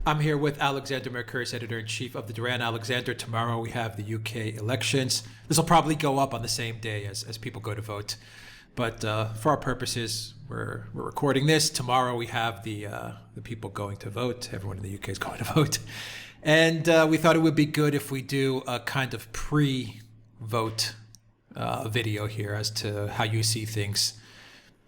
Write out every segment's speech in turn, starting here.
I'm here with Alexander Mercouris, editor-in-chief of the Duran. Alexander, tomorrow we have the UK elections. This will probably go up on the same day as people go to vote. But for our purposes, we're recording this. Tomorrow we have the people going to vote. Everyone in the UK is going to vote. And we thought it would be good if we do a kind of pre-vote video here as to how you see things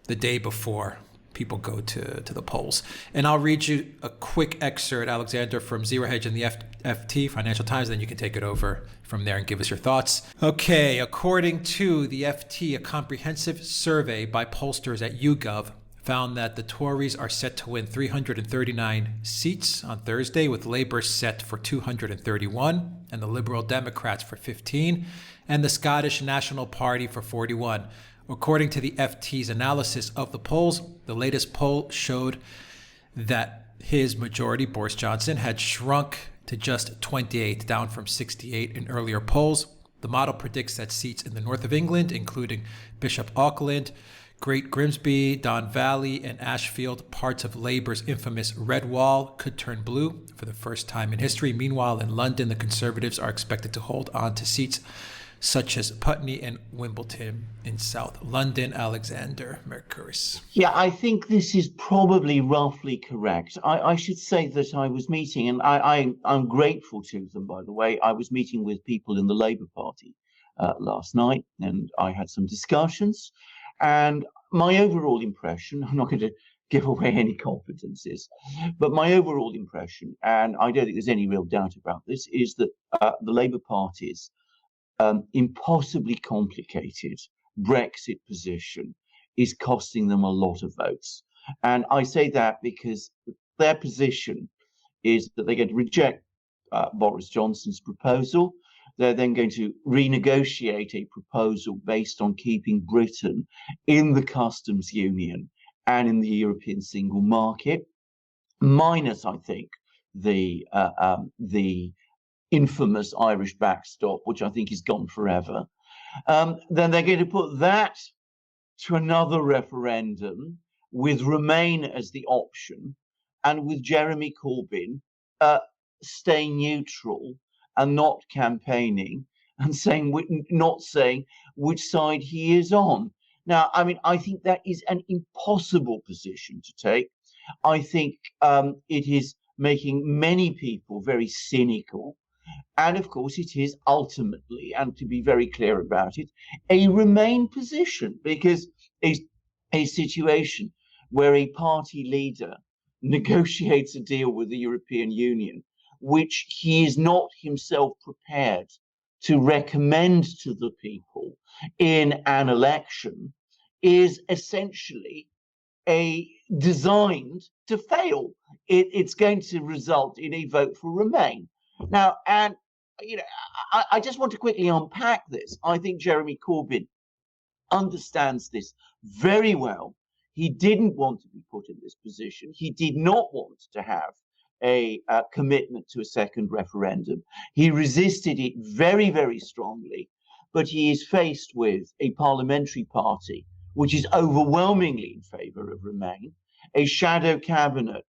the day before people go to the polls. And I'll read you a quick excerpt, Alexander, from Zero Hedge and the FT, Financial Times, then you can take it over from there and give us your thoughts. Okay, according to the FT, a comprehensive survey by pollsters at YouGov found that the Tories are set to win 339 seats on Thursday, with Labour set for 231, and the Liberal Democrats for 15, and the Scottish National Party for 41. According to the FT's analysis of the polls, the latest poll showed that his majority, Boris Johnson, had shrunk to just 28, down from 68 in earlier polls. The model predicts that seats in the north of England, including Bishop Auckland, Great Grimsby, Don Valley, and Ashfield, parts of Labour's infamous Red Wall, could turn blue for the first time in history. Meanwhile, in London, the Conservatives are expected to hold on to seats such as Putney and Wimbledon in South London. Alexander Mercouris. Yeah, I think this is probably roughly correct. I should say that I was meeting, and I'm grateful to them, by the way. I was meeting with people in the Labour Party last night, and I had some discussions. And my overall impression, I'm not going to give away any confidences, but my overall impression, and I don't think there's any real doubt about this, is that the Labour Party's impossibly complicated Brexit position is costing them a lot of votes. And I say that because their position is that they're going to reject Boris Johnson's proposal. They're then going to renegotiate a proposal based on keeping Britain in the customs union and in the European single market, minus, I think, the infamous Irish backstop, which I think is gone forever. Then they're going to put that to another referendum with Remain as the option, and with Jeremy Corbyn staying neutral and not campaigning and not saying which side he is on. Now, I mean, I think that is an impossible position to take. I think it is making many people very cynical. And of course, it is ultimately, and to be very clear about it, a Remain position, because a situation where a party leader negotiates a deal with the European Union, which he is not himself prepared to recommend to the people in an election, is essentially designed to fail. It's going to result in a vote for Remain. Now, and I just want to quickly unpack this. I think Jeremy Corbyn understands this very well. He didn't want to be put in this position. He did not want to have a commitment to a second referendum. He resisted it very, very strongly. But he is faced with a parliamentary party which is overwhelmingly in favour of Remain, a shadow cabinet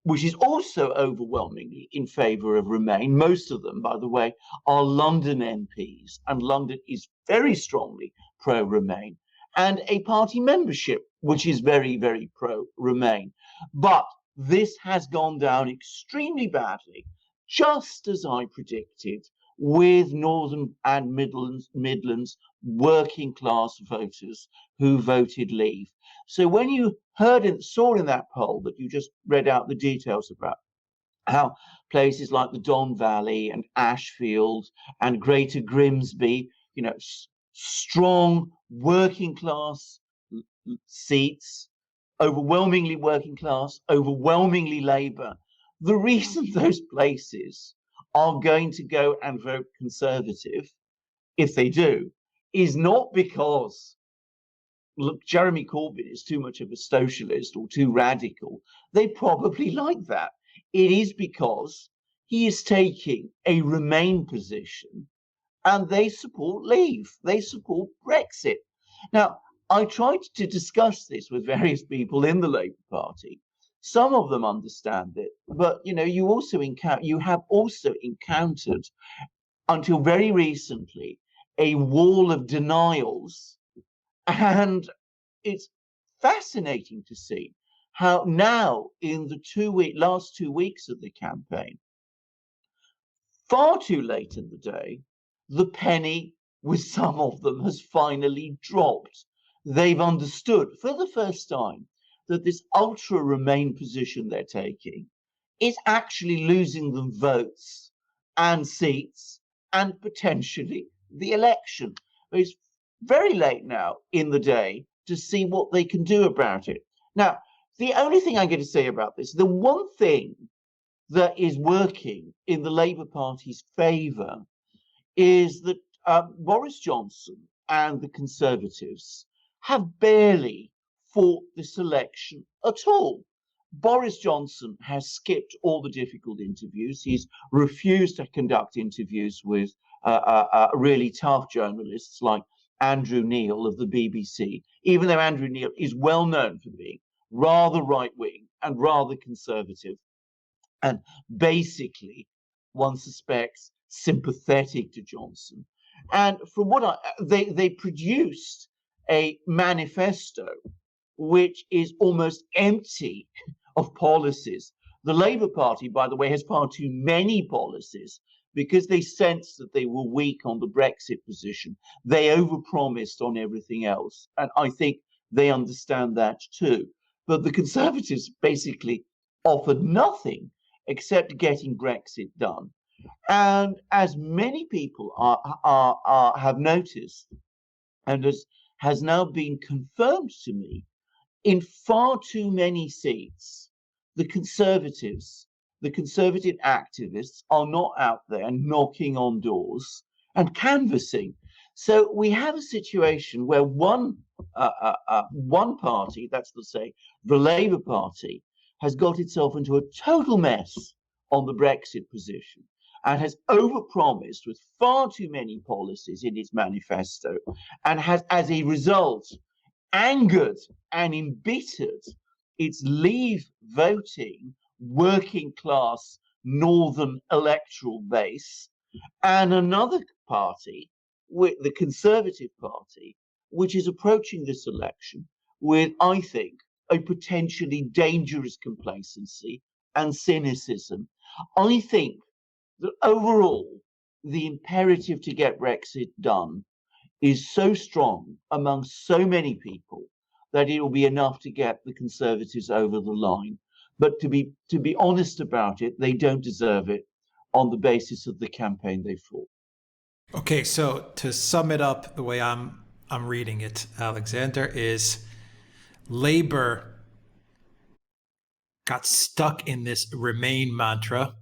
which is also overwhelmingly in favour of Remain. Most of them, by the way, are London MPs, and London is very strongly pro-Remain, and a party membership which is very, very pro-Remain. But this has gone down extremely badly, just as I predicted, with Northern and Midlands working class voters who voted Leave. So when you heard and saw in that poll that you just read out the details about how places like the Don Valley and Ashfield and Greater Grimsby, strong working class seats, overwhelmingly working class, overwhelmingly Labour, the reason those places are going to go and vote Conservative, if they do, is not because Jeremy Corbyn is too much of a socialist or too radical. They probably like that. It is because he is taking a Remain position and they support Leave. They support Brexit. Now, I tried to discuss this with various people in the Labour Party Some of them understand it, but you have also encountered until very recently a wall of denials, and it's fascinating to see how now in the last 2 weeks of the campaign, far too late in the day, the penny with some of them has finally dropped. They've understood for the first time that this ultra Remain position they're taking is actually losing them votes and seats and potentially the election. It's very late now in the day to see what they can do about it. Now, the only thing I'm going to say about this, the one thing that is working in the Labour Party's favour is that Boris Johnson and the Conservatives have barely fought this election at all. Boris Johnson has skipped all the difficult interviews. He's refused to conduct interviews with really tough journalists like Andrew Neil of the BBC, even though Andrew Neil is well known for being rather right-wing and rather conservative, and basically, one suspects, sympathetic to Johnson. And from what they produced a manifesto which is almost empty of policies. The Labour Party, by the way, has far too many policies because they sensed that they were weak on the Brexit position. They overpromised on everything else. And I think they understand that too. But the Conservatives basically offered nothing except getting Brexit done. And as many people have noticed, and has now been confirmed to me, in far too many seats, the Conservative activists are not out there knocking on doors and canvassing. So we have a situation where one party, that's to say the Labour Party, has got itself into a total mess on the Brexit position and has overpromised with far too many policies in its manifesto, and has, as a result, angered and embittered its Leave voting working class northern electoral base, and another party, the Conservative Party, which is approaching this election with, I think, a potentially dangerous complacency and cynicism. I think that overall, the imperative to get Brexit done is so strong among so many people that it will be enough to get the Conservatives over the line. But to be honest about it, they don't deserve it on the basis of the campaign they fought. Okay, so to sum it up, the way I'm reading it, Alexander, is Labour got stuck in this Remain mantra,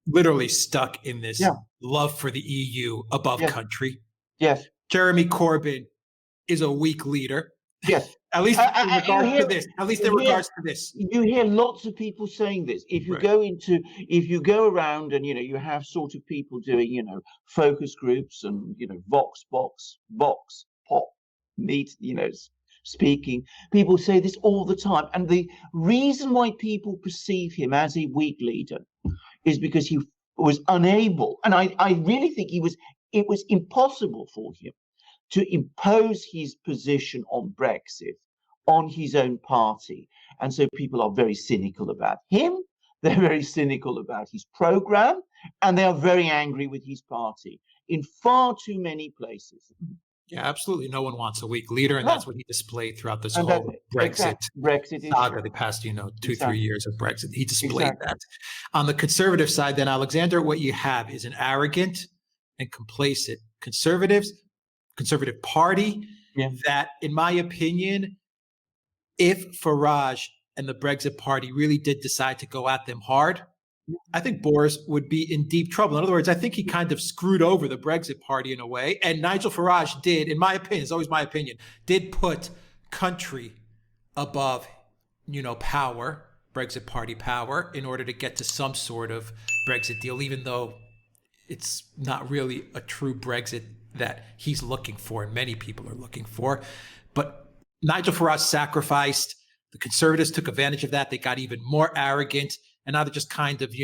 literally stuck in this love for the EU above country. Yes. Jeremy Corbyn is a weak leader. Yes. At least in regards to this. At least in regards to this. You hear lots of people saying this. If you go around and you have sort of people doing focus groups and Vox Pop meet speaking, people say this all the time. And the reason why people perceive him as a weak leader is because he was unable, and I really think it was impossible for him to impose his position on Brexit on his own party. And so people are very cynical about him, they're very cynical about his program, and they are very angry with his party in far too many places. Yeah, absolutely. No one wants a weak leader, and that's what he displayed throughout this whole Brexit saga, the past, 2-3 years of Brexit. He displayed that. On the Conservative side, then, Alexander, what you have is an arrogant and complacent Conservative Party that, in my opinion, if Farage and the Brexit Party really did decide to go at them hard, I think Boris would be in deep trouble. In other words, I think he kind of screwed over the Brexit Party in a way. And Nigel Farage did, in my opinion, it's always my opinion, did put country above, power, Brexit Party power, in order to get to some sort of Brexit deal, even though it's not really a true Brexit that he's looking for and many people are looking for. But Nigel Farage sacrificed The Conservatives took advantage of that. They got even more arrogant, and now they're just kind of,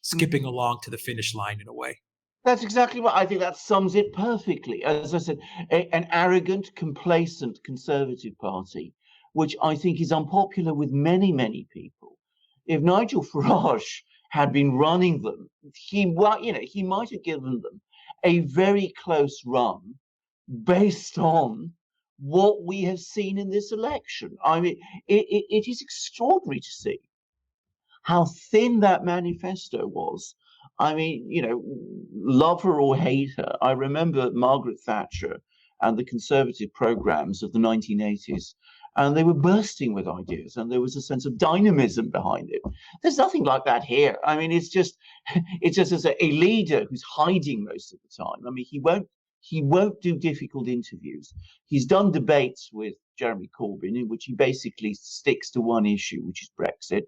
skipping along to the finish line in a way. That's exactly what I think. That sums it perfectly. As I said, an arrogant, complacent Conservative Party, which I think is unpopular with many, many people. If Nigel Farage had been running them, he might have given them a very close run based on what we have seen in this election. I mean, it is extraordinary to see how thin that manifesto was. I mean, love her or hate her. I remember Margaret Thatcher and the Conservative programs of the 1980s, and they were bursting with ideas, and there was a sense of dynamism behind it. There's nothing like that here. I mean, it's just as a leader who's hiding most of the time. I mean, he won't do difficult interviews. He's done debates with Jeremy Corbyn in which he basically sticks to one issue, which is Brexit,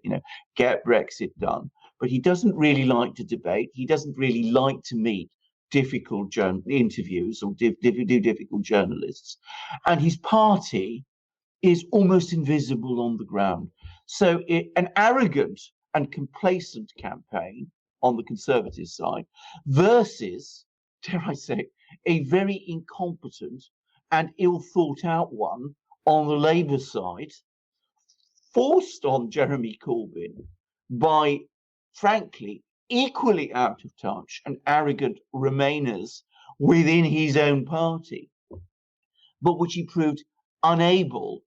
get Brexit done. But he doesn't really like to debate. He doesn't really like to meet difficult interviews or do difficult journalists. And his party is almost invisible on the ground. So an arrogant and complacent campaign on the Conservative side versus, dare I say, a very incompetent and ill thought out one on the Labour side, forced on Jeremy Corbyn by, frankly, equally out of touch and arrogant Remainers within his own party, but which he proved unable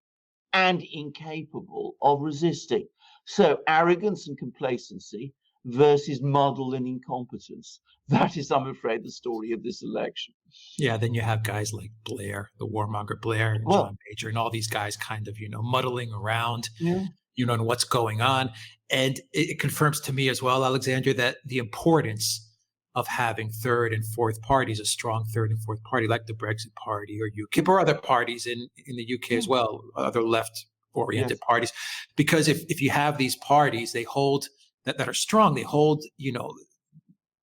and incapable of resisting. So arrogance and complacency versus muddle and incompetence. That is, I'm afraid, the story of this election. Yeah, then you have guys like Blair, the warmonger Blair, and John Major, and all these guys kind of, muddling around, and what's going on. And it confirms to me as well, Alexandra, that the importance of having third and fourth parties, a strong third and fourth party like the Brexit Party or UKIP or other parties in the UK as well, other left-oriented parties. Because if you have these parties, they hold that are strong, they hold,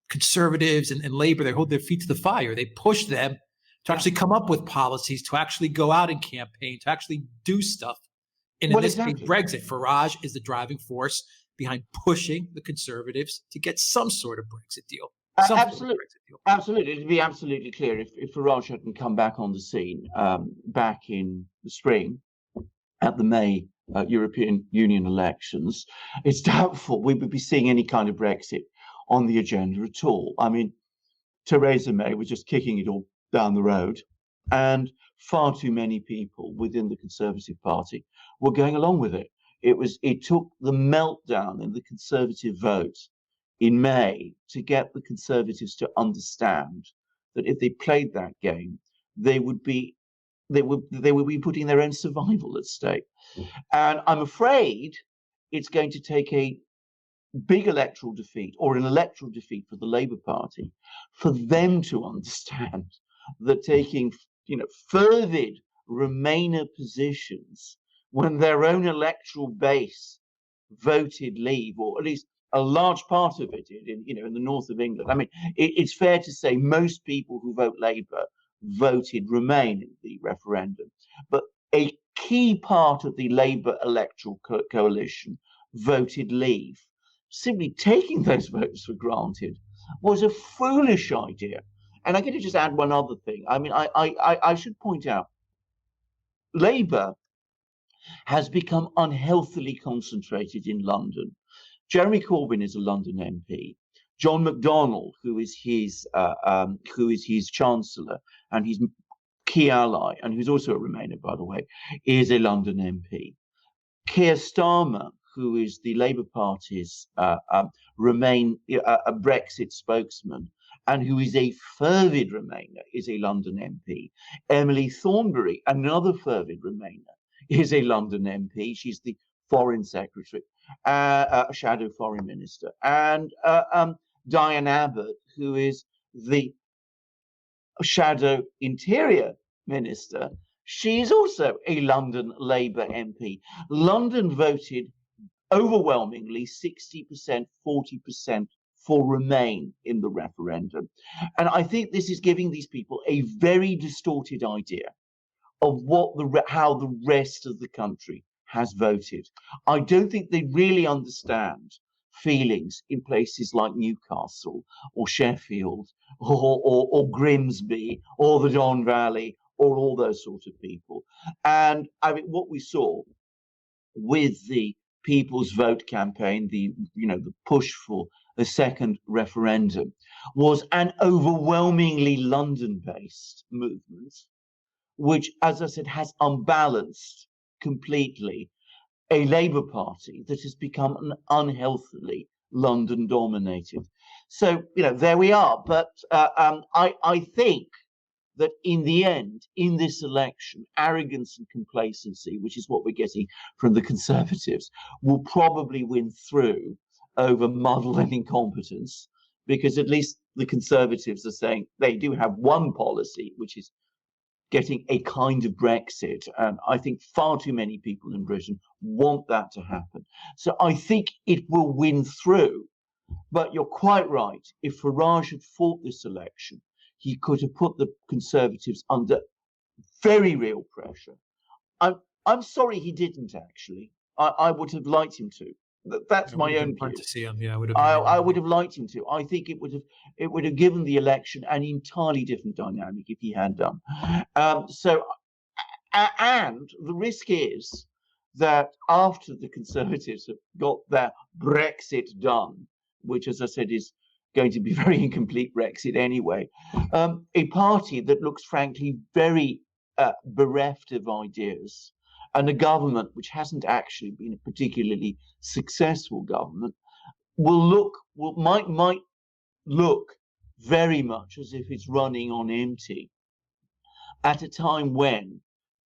Conservatives and Labour, they hold their feet to the fire. They push them to actually come up with policies, to actually go out and campaign, to actually do stuff. And in this case, Brexit, Farage is the driving force behind pushing the Conservatives to get some sort of Brexit deal. Absolutely. To be absolutely clear, if Farage hadn't come back on the scene back in the spring at the May European Union elections, it's doubtful we would be seeing any kind of Brexit on the agenda at all. I mean, Theresa May was just kicking it all down the road, and far too many people within the Conservative Party were going along with it. It took the meltdown in the Conservative vote in May to get the Conservatives to understand that if they played that game, they would be putting their own survival at stake. And I'm afraid it's going to take a big electoral defeat or an electoral defeat for the Labour Party for them to understand that taking fervid Remainer positions when their own electoral base voted Leave, or at least a large part of it in the north of England. I mean, it's fair to say most people who vote Labour voted Remain in the referendum, but a key part of the Labour electoral coalition voted Leave. Simply taking those votes for granted was a foolish idea. And I'm going to just add one other thing. I mean, I should point out, Labour has become unhealthily concentrated in London. Jeremy Corbyn is a London MP. John McDonnell, who is his chancellor and his key ally, and who's also a Remainer, by the way, is a London MP. Keir Starmer, who is the Labour Party's Remain a Brexit spokesman, and who is a fervid Remainer, is a London MP. Emily Thornberry, another fervid Remainer, is a London MP. She's the Foreign Secretary, Shadow Foreign Minister. And Diane Abbott, who is the Shadow Interior Minister, she's also a London Labour MP. London voted overwhelmingly 60%, 40% for Remain in the referendum. And I think this is giving these people a very distorted idea of how the rest of the country has voted. I don't think they really understand feelings in places like Newcastle or Sheffield or Grimsby or the Don Valley or all those sort of people. And I mean, what we saw with the People's Vote campaign, the push for the second referendum, was an overwhelmingly London-based movement, which, as I said, has unbalanced completely a Labour Party that has become an unhealthily London-dominated. So, there we are. But I think that in the end, in this election, arrogance and complacency, which is what we're getting from the Conservatives, will probably win through over muddle and incompetence, because at least the Conservatives are saying they do have one policy, which is getting a kind of Brexit. And I think far too many people in Britain want that to happen. So I think it will win through. But you're quite right. If Farage had fought this election, he could have put the Conservatives under very real pressure. I'm sorry he didn't, actually. I would have liked him to. That's my own view. To see him. Yeah, I would have liked him to. I think it would have given the election an entirely different dynamic if he had done. And the risk is that after the Conservatives have got their Brexit done, which, as I said, is going to be very incomplete Brexit anyway, a party that looks frankly very bereft of ideas, and a government which hasn't actually been a particularly successful government might look very much as if it's running on empty at a time when,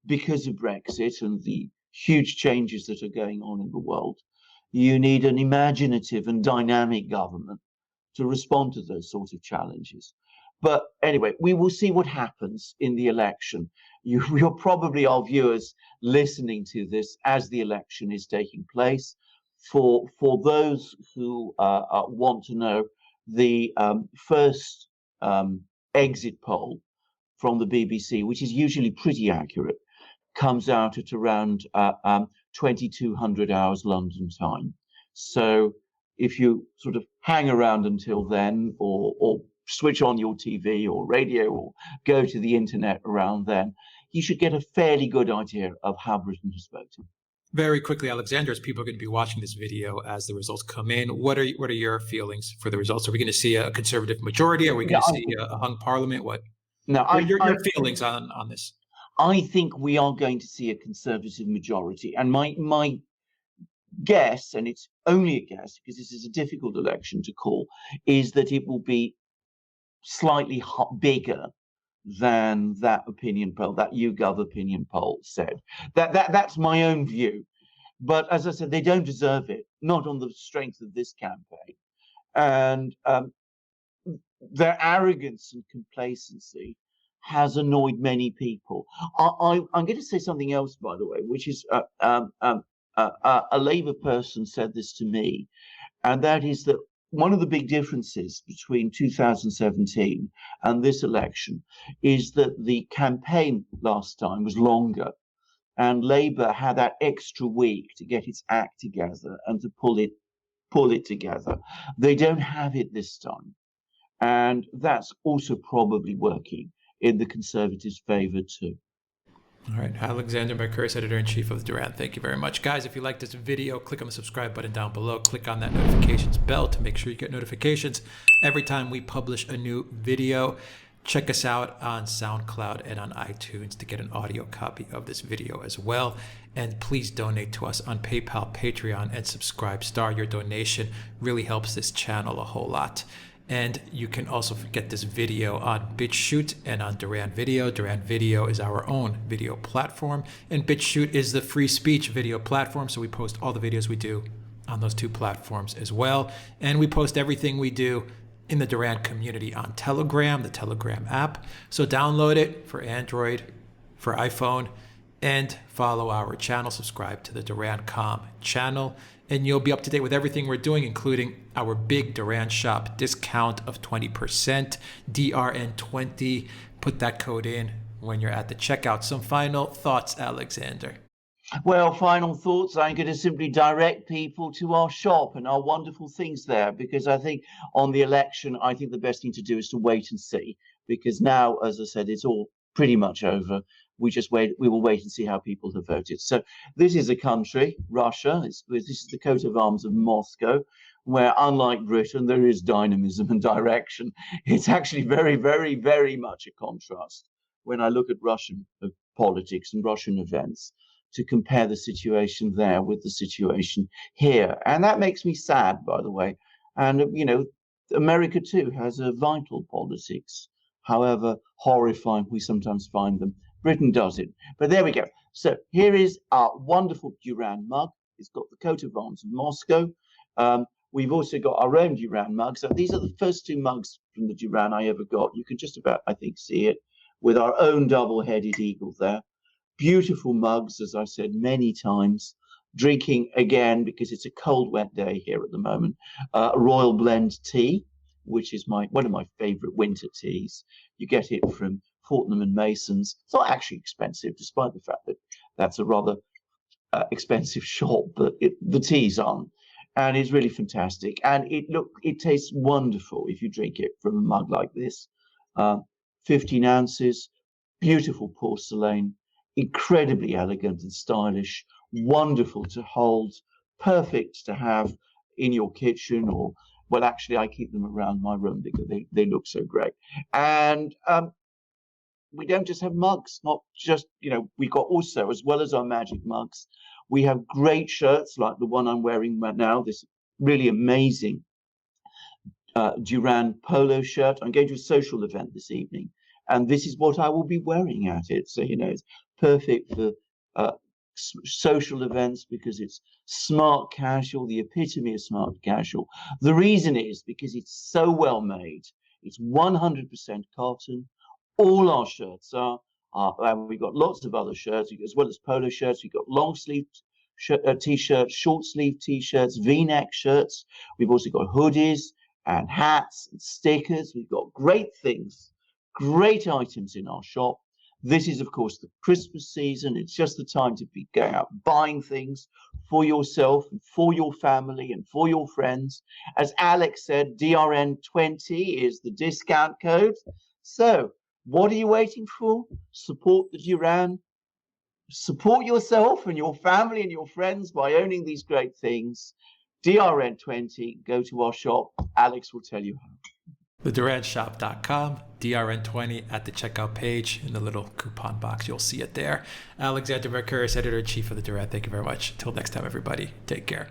because of Brexit and the huge changes that are going on in the world, you need an imaginative and dynamic government to respond to those sorts of challenges. But anyway, we will see what happens in the election. You're probably, our viewers, listening to this as the election is taking place. For those who want to know, the first exit poll from the BBC, which is usually pretty accurate, comes out at around 2200 hours London time. So if you sort of hang around until then, or switch on your TV or radio or go to the internet around then, you should get a fairly good idea of how Britain has voted. Very quickly, Alexander, as people are going to be watching this video as the results come in, what are your feelings for the results? Are we going to see a Conservative majority? Are we going to see a hung parliament? What? No, your feelings on this? I think we are going to see a Conservative majority, and my guess, and it's only a guess because this is a difficult election to call, is that it will be slightly bigger than that opinion poll, that YouGov opinion poll said. That's my own view. But as I said, they don't deserve it, not on the strength of this campaign. And their arrogance and complacency has annoyed many people. I'm going to say something else, by the way, which is a Labour person said this to me, and that is that one of the big differences between 2017 and this election is that the campaign last time was longer, and Labour had that extra week to get its act together and to pull it together. They don't have it this time, and that's also probably working in the Conservatives' favour too. All right, Alexander Mercouris, Editor-in-Chief of Duran. Thank you very much. Guys, if you like this video, click on the subscribe button down below. Click on that notifications bell to make sure you get notifications every time we publish a new video. Check us out on Soundcloud and on iTunes to get an audio copy of this video as well. And please donate to us on PayPal, Patreon, and Subscribe Star. Your donation really helps this channel a whole lot. And you can also get this video on BitChute and on Duran Video. Duran Video is our own video platform, and BitChute is the free speech video platform. So we post all the videos we do on those two platforms as well. And we post everything we do in the Duran community on Telegram, the Telegram app. So download it for Android, for iPhone, and follow our channel. Subscribe to the Duran.com channel, and you'll be up to date with everything we're doing, including our big Duran shop discount of 20%, DRN20. Put that code in when you're at the checkout. Some final thoughts, Alexander? Well, final thoughts. I'm going to simply direct people to our shop and our wonderful things there, because I think on the election, I think the best thing to do is to wait and see, because now, as I said, it's all pretty much over. We will wait and see how people have voted. So this is a country, Russia. This is the coat of arms of Moscow, where, unlike Britain, there is dynamism and direction. It's actually very, very, very much a contrast when I look at Russian politics and Russian events, to compare the situation there with the situation here. And that makes me sad, by the way. And, America too has a vital politics, however horrifying we sometimes find them. Britain does it. But there we go. So here is our wonderful Duran mug. It's got the coat of arms of Moscow. We've also got our own Duran mugs. So these are the first two mugs from the Duran I ever got. You can just about, I think, see it, with our own double-headed eagle there. Beautiful mugs, as I've said many times. Drinking again, because it's a cold, wet day here at the moment, Royal Blend tea, which is one of my favorite winter teas. You get it from Fortnum and Mason's. It's not actually expensive, despite the fact that that's a rather expensive shop, but the teas aren't. And it's really fantastic. And it tastes wonderful if you drink it from a mug like this. 15 ounces, beautiful porcelain, incredibly elegant and stylish, wonderful to hold, perfect to have in your kitchen, or, well, actually I keep them around my room because they look so great. And we don't just have mugs, not just, we got also, as well as our magic mugs, we have great shirts like the one I'm wearing right now, this really amazing Duran polo shirt. I'm going to a social event this evening, and this is what I will be wearing at it. So, it's perfect for social events because it's smart casual, the epitome of smart casual. The reason is because it's so well made. It's 100% cotton. All our shirts are, and we've got lots of other shirts, as well as polo shirts. We've got long sleeve t-shirts, short sleeve t-shirts, v-neck shirts. We've also got hoodies and hats and stickers. We've got great things, great items in our shop. This is, of course, the Christmas season. It's just the time to be going out buying things for yourself and for your family and for your friends. As Alex said, DRN20 is the discount code. So what are you waiting for? Support the Duran. Support yourself and your family and your friends by owning these great things. DRN20, go to our shop. Alex will tell you how. TheDuranShop.com, DRN20 at the checkout page in the little coupon box. You'll see it there. Alexander Mercouris, Editor-in-Chief of the Duran. Thank you very much. Until next time, everybody. Take care.